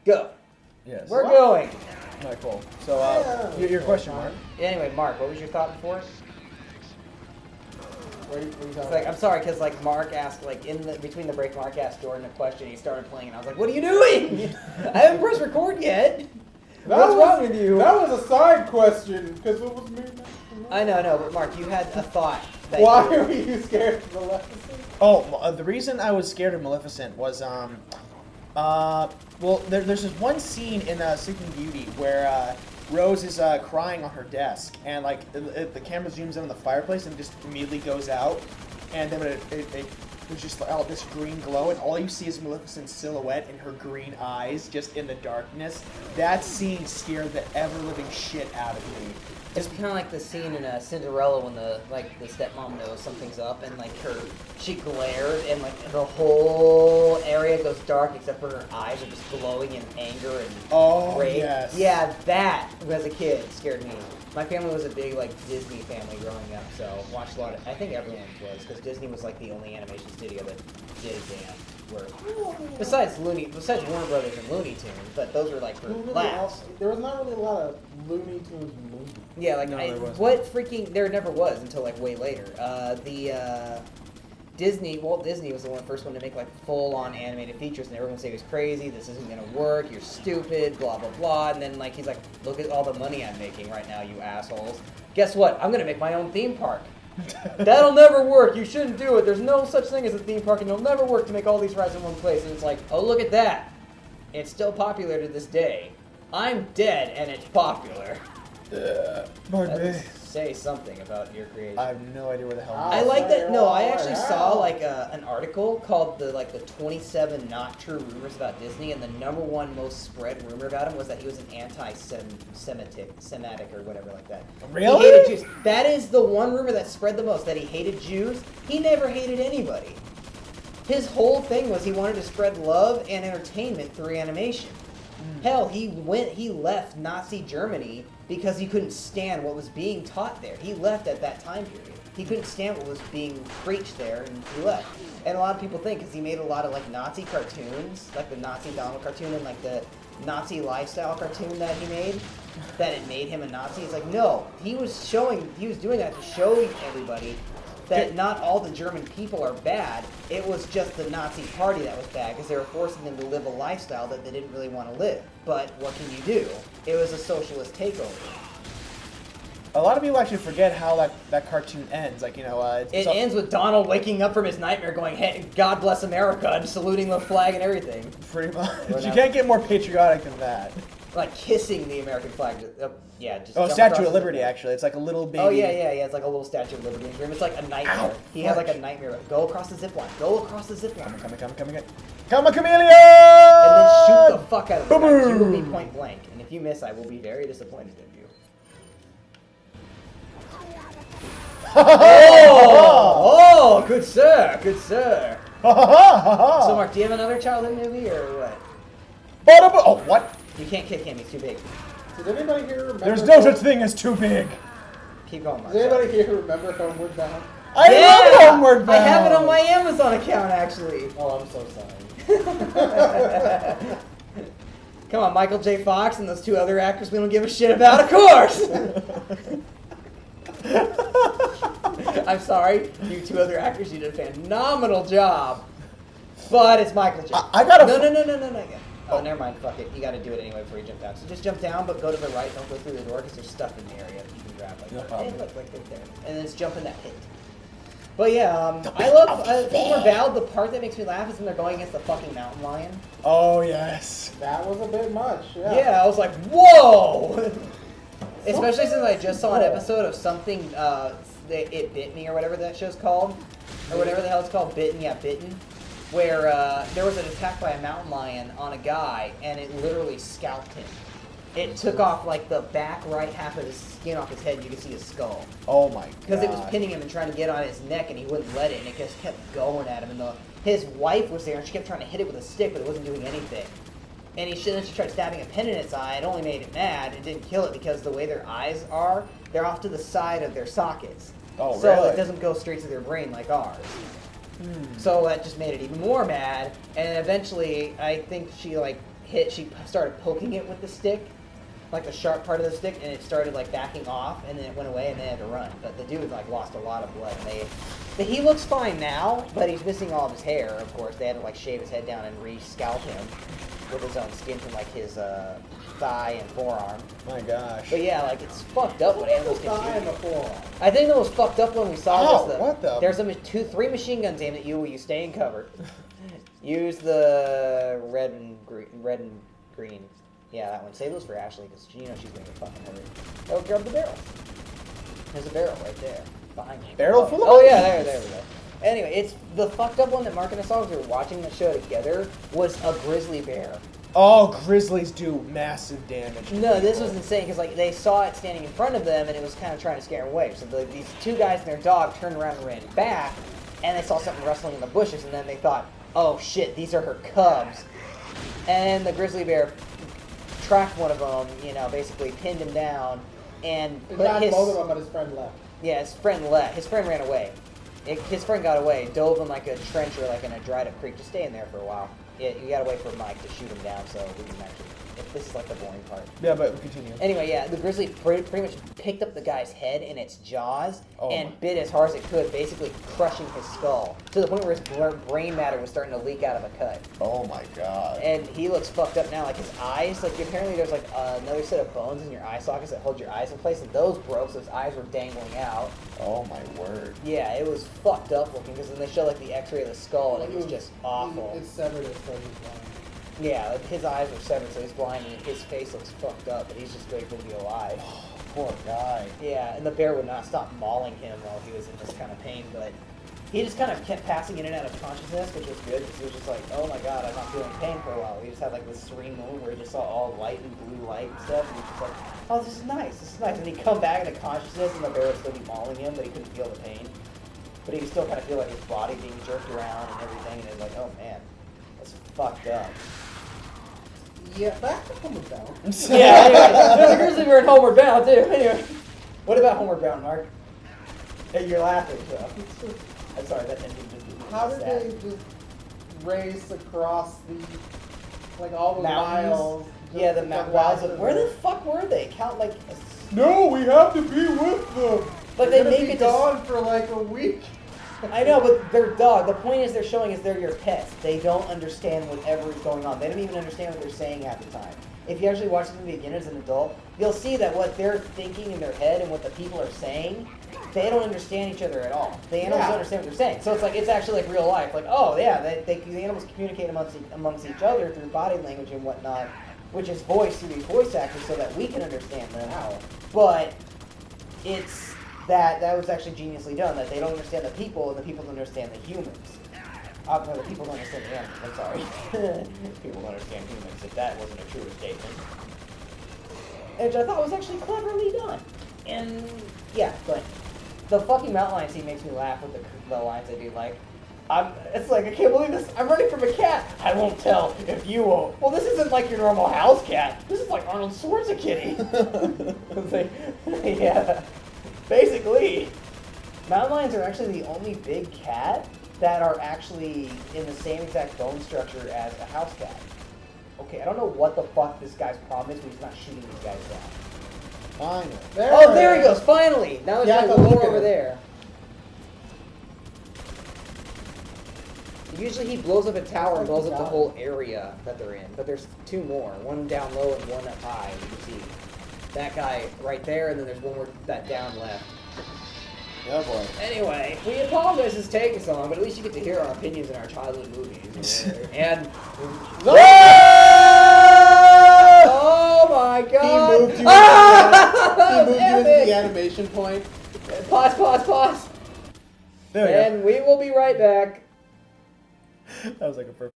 Go. Yes. We're going. All right, cool. So, your question, Mark. Anyway, Mark, what was your thought before? What are you It's like, I'm sorry, because like Mark asked, like between the break, Mark asked Jordan a question. He started playing, and I was like, "What are you doing? I haven't pressed record yet. What's wrong with you?" That was a side question, because it was me. I know, but Mark, you had a thought. That Why were you scared of Maleficent? Oh, the reason I was scared of Maleficent was, well, there's this one scene in Sleeping Beauty where Rose is crying on her desk, and like the camera zooms in on the fireplace and just immediately goes out, and then there's just like, this green glow, and all you see is Maleficent's silhouette and her green eyes just in the darkness. That scene scared the ever-living shit out of me. It's kind of like the scene in Cinderella when the stepmom knows something's up, and like she glared, and like the whole area goes dark except for her eyes are just glowing in anger and rage. Yes. Yeah, that as a kid scared me. My family was a big like Disney family growing up, so watched a lot of. I think everyone was, because Disney was like the only animation studio that did damn work. Besides Warner Brothers and Looney Tunes, but those were like for laughs. There was not really a lot of Looney Tunes movies. Yeah, like No, there never was until like way later. Walt Disney was the first one to make like full-on animated features, and everyone would say he was crazy, this isn't gonna work, you're stupid, blah blah blah, and then like he's like, look at all the money I'm making right now, you assholes. Guess what? I'm gonna make my own theme park. That'll never work, you shouldn't do it, there's no such thing as a theme park, and it'll never work to make all these rides in one place. And it's like, oh, look at that. It's still popular to this day. I'm dead and it's popular. Say something about your creation. I have no idea where the hell. I like that. No, I actually saw like an article called the 27 not true rumors about Disney, and the #1 most spread rumor about him was that he was an anti-Semitic or whatever like that. Really? He hated Jews. That is the one rumor that spread the most. That he hated Jews. He never hated anybody. His whole thing was he wanted to spread love and entertainment through animation. Hell, he left Nazi Germany because he couldn't stand what was being taught there. He left at that time period. He couldn't stand what was being preached there, and he left. And a lot of people think, because he made a lot of like Nazi cartoons, like the Nazi Donald cartoon and like the Nazi lifestyle cartoon that he made, that it made him a Nazi. It's like, no, he was doing that to show everybody that not all the German people are bad. It was just the Nazi party that was bad, because they were forcing them to live a lifestyle that they didn't really want to live. But what can you do? It was a socialist takeover. A lot of people actually forget how that cartoon ends. Like, it ends with Donald waking up from his nightmare going, hey, God bless America, and saluting the flag and everything. Pretty much. You can't get more patriotic than that. Like kissing the American flag. Statue of Liberty, actually. It's like a little baby. Oh, yeah. It's like a little Statue of Liberty in here. It's like a nightmare. Ow, he had like a nightmare. Go across the zip line. Go across the zip line. Come on, Chameleon! And then shoot the fuck out of the guy. You will be point blank. And if you miss, I will be very disappointed in you. Oh, good sir, good sir. So, Mark, do you have another childhood movie or what? Oh, what? You can't kick him, he's too big. Does anybody here remember? There's no such thing as too big. Keep going, Mark. Does anybody here remember Homeward Bound? I love Homeward Bound. I have it on my Amazon account, actually. Oh, I'm so sorry. Come on, Michael J. Fox and those two other actors we don't give a shit about, of course! I'm sorry, you two other actors, you did a phenomenal job. But it's Michael J. I gotta... No. Oh, never mind, fuck it. You gotta do it anyway before you jump down. So just jump down, but go to the right, don't go through the door, because there's stuff in the area that you can grab. Like, look, right there. And then just jump in that pit. But yeah, I love Homeward Bound. The part that makes me laugh is when they're going against the fucking mountain lion. Oh, yes. That was a bit much, yeah. Yeah, I was like, whoa! Especially since I just saw an episode of something, It Bit Me or whatever that show's called. Or whatever the hell it's called, Bitten. Where there was an attack by a mountain lion on a guy, and it literally scalped him. It took off like the back right half of his skin off his head, and you could see his skull. Oh my god. Because it was pinning him and trying to get on his neck, and he wouldn't let it, and it just kept going at him. And his wife was there, and she kept trying to hit it with a stick, but it wasn't doing anything. And then she tried stabbing a pin in its eye. It only made it mad. It didn't kill it because the way their eyes are, they're off to the side of their sockets. Oh, so really? it doesn't go straight to their brain like ours. So that just made it even more mad, and eventually I think she like started poking it with the stick, like the sharp part of the stick, and it started like backing off, and then it went away, and they had to run. But the dude like lost a lot of blood, and he looks fine now, but he's missing all of his hair. Of course, they had to like shave his head down and re-scalp him with his own skin from like his thigh and forearm. My gosh. But yeah, like it's fucked up when animals can Thigh and shoot. the forearm. I think the most fucked up one we saw was what the? there's three machine guns aimed at you where you stay in cover. Use the red and green. Yeah, that one. Save those for Ashley because you know she's gonna get fucking hurt. Oh, grab the barrel. There's a barrel right there behind you. Barrel full of? Oh yeah, there we go. Anyway, it's the fucked up one that Mark and I saw as we were watching the show together was a grizzly bear. Oh, grizzlies do massive damage. No, this was insane because like they saw it standing in front of them and it was kind of trying to scare them away. So these two guys and their dog turned around and ran back, and they saw something rustling in the bushes, and then they thought, "Oh shit, these are her cubs." And the grizzly bear tracked one of them, you know, basically pinned him down, and He got both of them, but his friend left. Yeah, his friend left. His friend ran away. His friend got away, dove in like a trench or like in a dried up creek, just staying there for a while. Yeah, you gotta wait for Mike to shoot him down so we can actually. This is like the boring part. Yeah, but continue. Anyway, yeah, the grizzly pretty much picked up the guy's head in its jaws and my. bit as hard as it could, basically crushing his skull to the point where his brain matter was starting to leak out of a cut. Oh my god. And he looks fucked up now. Like his eyes, like apparently there's like another set of bones in your eye sockets that hold your eyes in place, and those broke, so his eyes were dangling out. Oh my word. Yeah, it was fucked up looking because then they show like the X-ray of the skull, and it was just awful. It's severed as so he's blind. Yeah, like his eyes were severed, so he's blind, and his face looks fucked up, but he's just grateful to be alive. Poor guy. Yeah, and the bear would not stop mauling him while he was in this kind of pain, but he just kind of kept passing in and out of consciousness, which was good, because he was just like, oh my god, I'm not feeling pain for a while. He just had like this serene moment where he just saw all light and blue light and stuff, and he was just like, oh, this is nice. And he'd come back into consciousness, and the bear would still be mauling him, but he couldn't feel the pain. But he could still kind of feel like his body being jerked around and everything, and it was like, oh man, that's fucked up. Yeah, back to Homeward Bound. Yeah, anyway, there's a grizzly bear in Homeward Bound, too. Anyway, what about Homeward Bound, Mark? Hey, you're laughing, so. I'm sorry, that ended just How did sad. they just race across the, like all the Mountains? miles? Yeah, the just mountain to wilds. come back Where to the fuck were they? Count like. No, we have to be with them. But They're they gonna make be it gone for like a week. I know, but their dog. The point is, they're showing is they're your pets. They don't understand whatever is going on. They don't even understand what they're saying half the time. If you actually watch the movie again as an adult, you'll see that what they're thinking in their head and what the people are saying, they don't understand each other at all. The animals don't understand what they're saying. So it's like it's actually like real life. Like, oh yeah, the animals communicate amongst each other through body language and whatnot, which is voiced through these voice actors so that we can understand them. But it's that was actually geniusly done. That they don't understand the people and the people don't understand the humans. No, the people don't understand the animals. I'm sorry. People don't understand humans. If that wasn't a truer statement, which I thought was actually cleverly done. And yeah, but the fucking mountain lion scene makes me laugh with the lines I do. Like, it's like I can't believe this. I'm running from a cat. I won't tell if you won't. Well, this isn't like your normal house cat. This is like Arnold Schwarzenegger. It's like, yeah. Basically, mountain lions are actually the only big cat that are actually in the same exact bone structure as a house cat. Okay, I don't know what the fuck this guy's problem is, but he's not shooting these guys down. Finally. Oh, there he goes, finally! Now there's like look more at over him. there. Usually he blows up a tower and blows up the whole area that they're in, but there's two more. One down low and one up high, you can see. That guy right there, and then there's one more that down left. Oh boy. Anyway, we apologize this taking so long, but at least you get to hear our opinions in our childhood movies. And oh my god! He moved you into the Epic! animation point. Pause. There we And we will be right back. go. That was like a perfect.